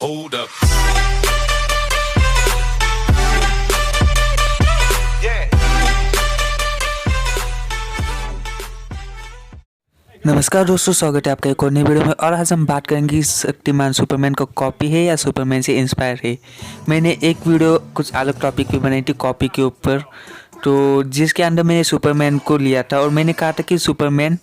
Hold up. Yeah. नमस्कार दोस्तों, स्वागत है आपका एक और नई वीडियो में। और आज हम बात करेंगे शक्तिमान सुपरमैन का कॉपी है या सुपरमैन से इंस्पायर है। मैंने एक वीडियो कुछ अलग टॉपिक पे बनाई थी कॉपी के ऊपर, तो जिसके अंदर मैंने सुपरमैन को लिया था और मैंने कहा था कि सुपरमैन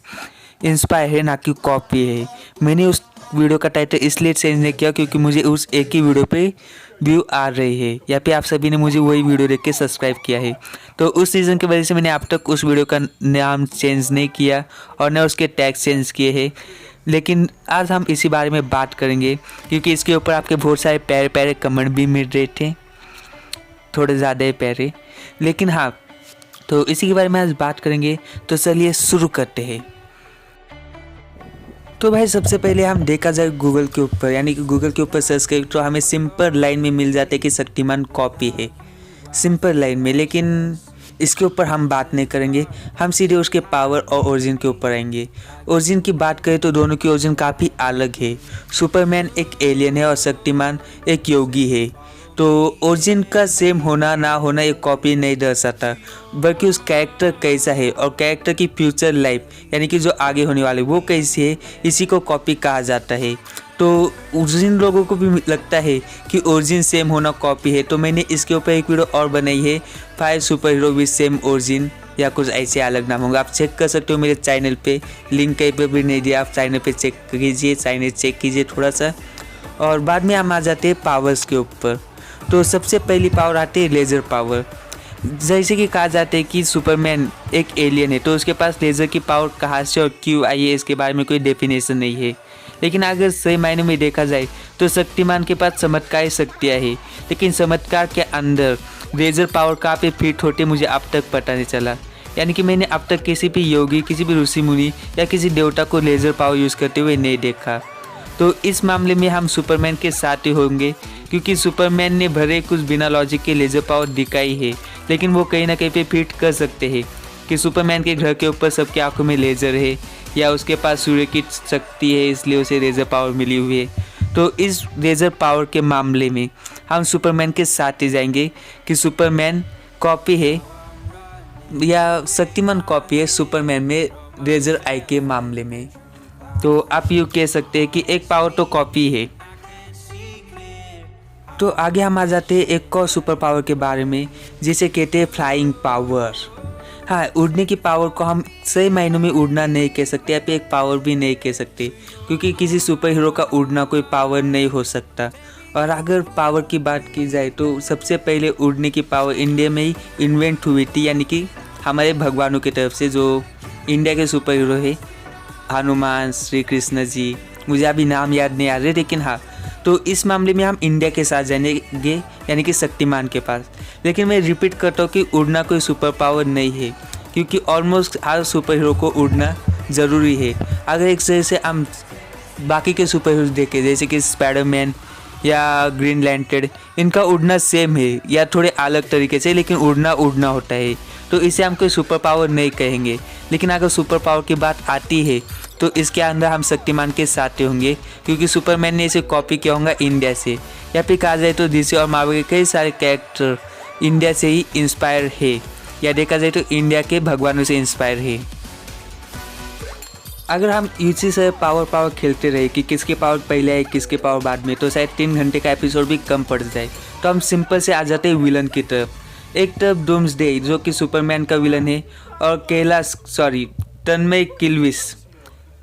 इंस्पायर है ना कि कॉपी है। मैंने उस वीडियो का टाइटल इसलिए चेंज नहीं किया क्योंकि मुझे उस एक ही वीडियो पे व्यू आ रही है, या फिर आप सभी ने मुझे वही वीडियो देख के सब्सक्राइब किया है। तो उस रीज़न की वजह से मैंने अब तक उस वीडियो का नाम चेंज नहीं किया और न उसके टैग चेंज किए हैं। लेकिन आज हम इसी बारे में बात करेंगे क्योंकि इसके ऊपर आपके बहुत सारे प्यारे प्यारे कमेंट भी मिल रहे थे, थोड़े ज़्यादा ही प्यारे। लेकिन हाँ, तो इसी के बारे में आज बात करेंगे, तो चलिए शुरू करते हैं। तो भाई सबसे पहले हम देखा जाए गूगल के ऊपर, यानी कि गूगल के ऊपर सर्च करें तो हमें सिंपल लाइन में मिल जाते कि शक्तिमान कॉपी है, सिंपल लाइन में। लेकिन इसके ऊपर हम बात नहीं करेंगे, हम सीधे उसके पावर और ओरिजिन के ऊपर आएंगे। ओरिजिन की बात करें तो दोनों की ओरिजिन काफ़ी अलग है। सुपरमैन एक एलियन है और शक्तिमान एक योगी है। तो ओरिजिन का सेम होना ना होना एक कॉपी नहीं दर्शाता, बल्कि उस कैरेक्टर कैसा है और कैरेक्टर की फ्यूचर लाइफ यानी कि जो आगे होने वाले वो कैसी है, इसी को कॉपी कहा जाता है। तो जिन लोगों को भी लगता है कि ओरिजिन सेम होना कॉपी है, तो मैंने इसके ऊपर एक वीडियो और बनाई है 5 super hero with same origin, या कुछ ऐसे अलग नाम होगा। आप चेक कर सकते हो मेरे चैनल पे, लिंक कहीं पे भी नहीं दिया, आप चैनल पे चेक कीजिए, चैनल चेक कीजिए थोड़ा सा। और बाद में हम आ जाते हैं पावर्स के ऊपर। तो सबसे पहली पावर आती है लेज़र पावर। जैसे कि कहा जाता है कि सुपरमैन एक एलियन है, तो उसके पास लेज़र की पावर कहाँ से और क्यों आई है, इसके बारे में कोई डेफिनेशन नहीं है। लेकिन अगर सही मायने में देखा जाए तो शक्तिमान के पास चमत्कारी शक्तियाँ हैं, लेकिन चमत्कार के अंदर लेज़र पावर कहाँ पे फिट होती है मुझे अब तक पता नहीं चला। यानी कि मैंने अब तक किसी भी योगी, किसी भी ऋषि मुनि या किसी देवता को लेज़र पावर यूज़ करते हुए नहीं देखा। तो इस मामले में हम सुपरमैन के साथ ही होंगे, क्योंकि सुपरमैन ने भरे कुछ बिना लॉजिक के लेज़र पावर दिखाई है, लेकिन वो कहीं ना कहीं पे फिट कर सकते हैं कि सुपरमैन के घर के ऊपर सबकी आंखों में लेज़र है, या उसके पास सूर्य की शक्ति है इसलिए उसे लेज़र पावर मिली हुई है। तो इस लेज़र पावर के मामले में हम सुपरमैन के साथ ही जाएंगे कि सुपरमैन कॉपी है या शक्तिमान कॉपी है सुपरमैन में लेज़र आई के मामले में। तो आप यूँ कह सकते हैं कि एक पावर तो कॉपी है। तो आगे हम आ जाते हैं एक और सुपर पावर के बारे में, जिसे कहते हैं फ्लाइंग पावर। हाँ, उड़ने की पावर को हम सही मायनों में उड़ना नहीं कह सकते, या फिर एक पावर भी नहीं कह सकते, क्योंकि किसी सुपर हीरो का उड़ना कोई पावर नहीं हो सकता। और अगर पावर की बात की जाए तो सबसे पहले उड़ने की पावर इंडिया में ही इन्वेंट हुई थी, यानी कि हमारे भगवानों की तरफ से, जो इंडिया के सुपर हीरो है, हनुमान, श्री कृष्ण जी, मुझे अभी नाम याद नहीं आ रहे, लेकिन हाँ, तो इस मामले में हम इंडिया के साथ जाएंगे, यानी कि शक्तिमान के पास। लेकिन मैं रिपीट करता हूँ कि उड़ना कोई सुपर पावर नहीं है, क्योंकि ऑलमोस्ट हर सुपर हीरो को उड़ना ज़रूरी है। अगर एक तरह से हम बाकी के सुपर हीरो देखें, जैसे कि स्पाइडरमैन या ग्रीन लैंटर्न, इनका उड़ना सेम है या थोड़े अलग तरीके से, लेकिन उड़ना होता है, तो इसे हम कोई सुपर पावर नहीं कहेंगे। लेकिन अगर सुपर पावर की बात आती है तो इसके अंदर हम शक्तिमान के साथ होंगे, क्योंकि सुपरमैन ने इसे कॉपी किया होगा इंडिया से, या फिर कहा जाए तो डीसी और मार्वल के कई सारे कैरेक्टर इंडिया से ही इंस्पायर है, या देखा जाए तो इंडिया के भगवानों से इंस्पायर है। अगर हम इसी से पावर खेलते रहे कि किसके पावर पहले है किसके पावर बाद में, तो शायद 3 घंटे का एपिसोड भी कम पड़ जाए। तो हम सिंपल से आ जाते हैं विलन की तरफ। एक तरफ डूम्सडे जो कि सुपरमैन का विलन है, और तन्मय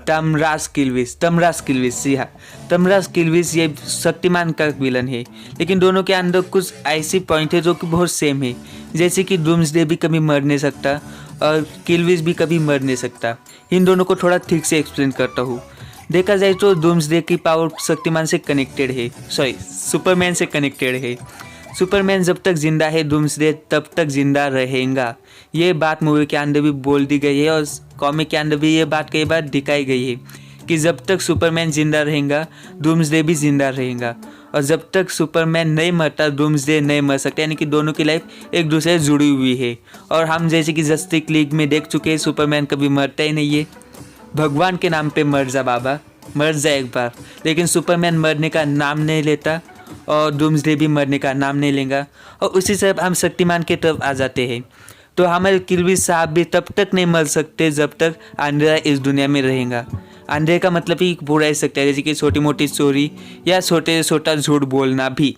तमरास किल्विस, जी हाँ, तमरास किल्विस ये शक्तिमान का विलन है। लेकिन दोनों के अंदर कुछ ऐसी पॉइंट है जो कि बहुत सेम है, जैसे कि डूम्सडे भी कभी मर नहीं सकता और किल्विस भी कभी मर नहीं सकता। इन दोनों को थोड़ा ठीक से एक्सप्लेन करता हूँ। देखा जाए तो डूम्सडे की पावर शक्तिमान से कनेक्टेड है, सुपरमैन से कनेक्टेड है। सुपरमैन जब तक जिंदा है, डूम्सडे तब तक जिंदा रहेगा। ये बात मूवी के अंदर भी बोल दी गई है और कॉमिक के अंदर भी ये बात कई बार दिखाई गई है कि जब तक सुपरमैन जिंदा रहेगा, डूम्सडे भी जिंदा रहेगा, और जब तक सुपरमैन नहीं मरता, डूम्सडे नहीं मर सकता। यानी कि दोनों की लाइफ एक दूसरे से जुड़ी हुई है। और हम जैसे कि जस्टिस लीग में देख चुके हैं, सुपरमैन कभी मरता ही नहीं है। भगवान के नाम पे मर जा बाबा, मर जाए एक बार, लेकिन सुपरमैन मरने का नाम नहीं लेता और डूम्सडे भी मरने का नाम नहीं लेगा। और उसी से हम शक्तिमान के तरफ आ जाते हैं। तो हमारे किलबिल साहब भी तब तक नहीं मर सकते जब तक अंधेरा इस दुनिया में रहेगा। अंधेरे का मतलब ही बुरा ही सकता है, जैसे कि छोटी मोटी चोरी या छोटे से छोटा झूठ बोलना भी।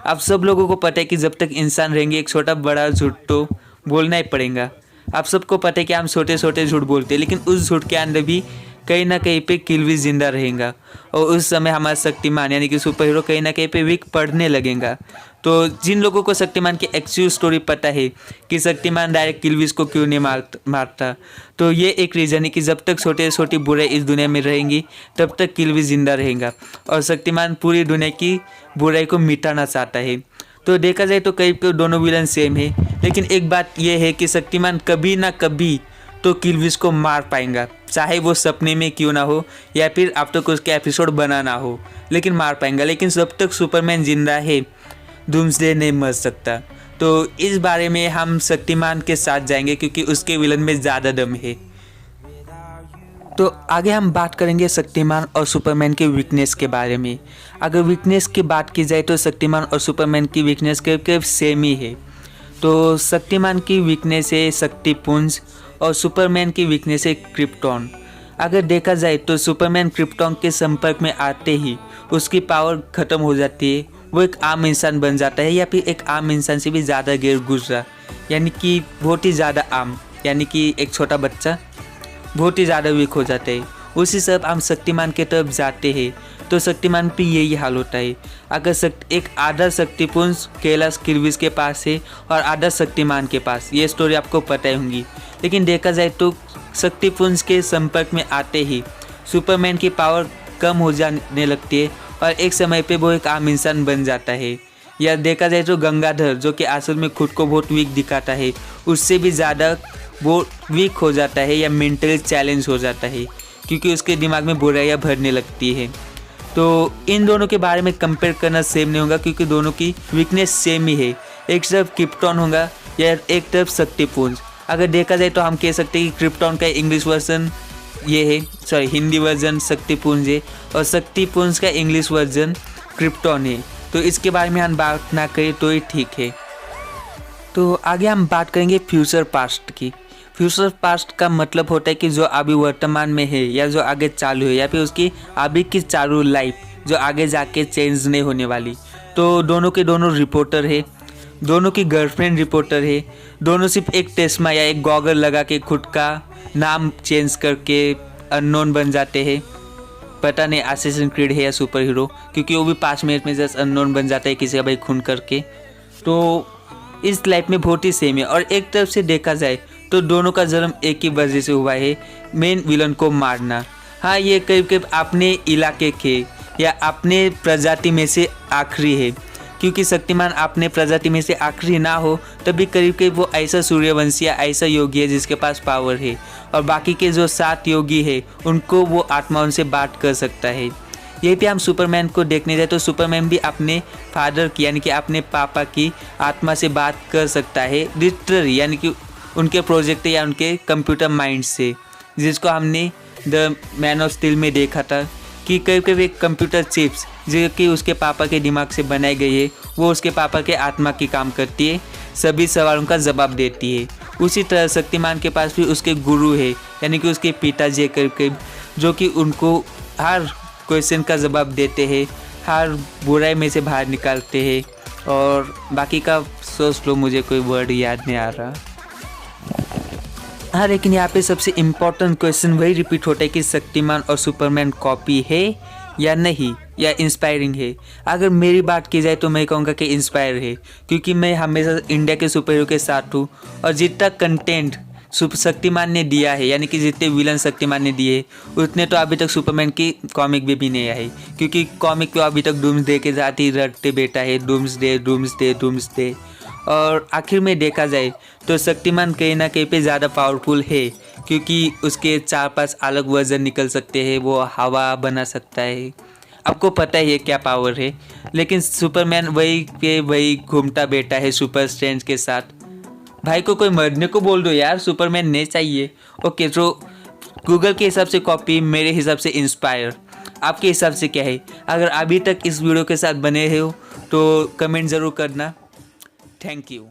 आप सब लोगों को पता है कि जब तक इंसान रहेंगे एक छोटा बड़ा झूठ तो बोलना ही पड़ेगा। आप सबको पता है कि हम छोटे छोटे झूठ बोलते हैं, लेकिन उस झूठ के अंदर भी कहीं ना कहीं पे किलबिल जिंदा रहेगा। और उस समय हमारा शक्तिमान यानी कि सुपर हीरो कहीं ना कहीं पे वीक पड़ने लगेगा। तो जिन लोगों को शक्तिमान की एक्चुअल स्टोरी पता है कि शक्तिमान डायरेक्ट किलबिल को क्यों नहीं मारता, तो ये एक रीज़न है कि जब तक छोटे छोटी बुराई इस दुनिया में रहेंगी तब तक किलबिल जिंदा रहेगा। और शक्तिमान पूरी दुनिया की बुराई को मिटाना चाहता है। तो देखा जाए तो कई तो दोनों विलन सेम है, लेकिन एक बात यह है कि शक्तिमान कभी ना कभी तो किलबिल को मार पाएगा, चाहे वो सपने में क्यों ना हो या फिर अब तक उसके एपिसोड बनाना हो, लेकिन मार पाएगा। लेकिन जब तक सुपरमैन जिंदा है डूम्सडे नहीं मर सकता। तो इस बारे में हम शक्तिमान के साथ जाएंगे क्योंकि उसके विलन में ज़्यादा दम है। तो आगे हम बात करेंगे शक्तिमान और सुपरमैन के वीकनेस के बारे में। अगर वीकनेस की बात की जाए तो शक्तिमान और सुपरमैन की वीकनेस करीब सेम ही है। तो शक्तिमान की वीकनेस है शक्तिपुंज और सुपरमैन की वीकनेस है क्रिप्टॉन। अगर देखा जाए तो सुपरमैन क्रिप्टॉन के संपर्क में आते ही उसकी पावर ख़त्म हो जाती है, वो एक आम इंसान बन जाता है या फिर एक आम इंसान से भी ज़्यादा गैर गुजरा, यानी कि बहुत ही ज़्यादा आम, यानी कि एक छोटा बच्चा बहुत ही ज़्यादा वीक हो जाता है। उसी सब हम शक्तिमान के तरफ जाते हैं तो शक्तिमान पे यही हाल होता है। अगर एक आधा शक्तिपुंज कैलाश किलबिल के पास है और आधा शक्तिमान के पास, ये स्टोरी आपको पता ही होंगी। लेकिन देखा जाए तो शक्तिपुंज के संपर्क में आते ही सुपरमैन की पावर कम हो जाने लगती है और एक समय पे वो एक आम इंसान बन जाता है। या देखा जाए तो गंगाधर जो कि असल में खुद को बहुत वीक दिखाता है, उससे भी ज़्यादा वो वीक हो जाता है या मेंटल चैलेंज हो जाता है क्योंकि उसके दिमाग में बुराइयाँ भरने लगती है। तो इन दोनों के बारे में कंपेयर करना सेम नहीं होगा क्योंकि दोनों की वीकनेस सेम ही है। एक तरफ क्रिप्टॉन होगा या एक तरफ शक्तिपुंज। अगर देखा जाए तो हम कह सकते हैं कि क्रिप्टॉन का इंग्लिश वर्जन ये है, हिंदी वर्जन शक्तिपुंज है और शक्तिपुंज का इंग्लिश वर्जन क्रिप्टॉन है। तो इसके बारे में हम बात ना करें तो ही ठीक है। तो आगे हम बात करेंगे फ्यूचर पास्ट की। फ्यूचर पास्ट का मतलब होता है कि जो अभी वर्तमान में है या जो आगे चालू है या फिर उसकी अभी की चालू लाइफ जो आगे जाके चेंज नहीं होने वाली। तो दोनों के दोनों रिपोर्टर है, दोनों की गर्लफ्रेंड रिपोर्टर है, दोनों सिर्फ एक चश्मा या एक गॉगल लगा के खुद का नाम चेंज करके अननोन बन जाते हैं। पता नहीं असैसिन क्रीड है या सुपर हीरो, क्योंकि वो भी 5 मिनट में जस्ट अननोन बन जाता है किसी का भाई खून करके। तो इस लाइफ में बहुत ही सेम है। और एक तरफ से देखा जाए तो दोनों का जन्म एक ही वजह से हुआ है, मेन विलन को मारना। हाँ, ये करीब करीब अपने इलाके के या अपने प्रजाति में से आखिरी है, क्योंकि शक्तिमान अपने प्रजाति में से आखिरी ना हो तभी करीब करीब वो ऐसा सूर्यवंशी या ऐसा योगी है जिसके पास पावर है और बाकी के जो 7 योगी है उनको वो आत्माओं से बात कर सकता है। यही पे हम सुपरमैन को देखने जाए तो सुपरमैन भी अपने फादर की यानी कि अपने पापा की आत्मा से बात कर सकता है लिटरली, यानी कि उनके प्रोजेक्ट या उनके कंप्यूटर माइंड से, जिसको हमने द मैन ऑफ स्टील में देखा था कि कभी कभी एक कंप्यूटर चिप्स जो कि उसके पापा के दिमाग से बनाई गई है वो उसके पापा के आत्मा की काम करती है, सभी सवालों का जवाब देती है। उसी तरह शक्तिमान के पास भी उसके गुरु है यानी कि उसके पिताजी है करीब करीब, जो कि उनको हर क्वेश्चन का जवाब देते हैं, हर बुराई में से बाहर निकालते हैं। और बाकी का सोच लो, मुझे कोई वर्ड याद नहीं आ रहा। हाँ, लेकिन यहाँ पे सबसे इम्पोर्टेंट क्वेश्चन वही रिपीट होता है कि शक्तिमान और सुपरमैन कॉपी है या नहीं, या इंस्पायरिंग है। अगर मेरी बात की जाए तो मैं कहूँगा कि इंस्पायर है, क्योंकि मैं हमेशा इंडिया के सुपर हीरो के साथ हूँ और जितना कंटेंट शक्तिमान ने दिया है यानी कि जितने विलन शक्तिमान ने दिए उतने तो अभी तक सुपरमैन की कॉमिक भी नहीं आई, क्योंकि कॉमिक तो अभी तक डूम्सडे के साथ ही रटते बैठा है, डूम्सडे डूम्सडे डूम्सडे। और आखिर में देखा जाए तो शक्तिमान कहीं ना कहीं पे ज़्यादा पावरफुल है, क्योंकि उसके 4-5 अलग वर्जन निकल सकते हैं, वो हवा बना सकता है, आपको पता ही है क्या पावर है। लेकिन सुपरमैन वही के वही घूमता बैठा है सुपर स्ट्रेंथ के साथ। भाई को कोई मरने को बोल दो यार, सुपरमैन नहीं चाहिए। ओके, तो गूगल के हिसाब से कॉपी, मेरे हिसाब से इंस्पायर। आपके हिसाब से क्या है? अगर अभी तक इस वीडियो के साथ बने हो तो कमेंट ज़रूर करना। Thank you.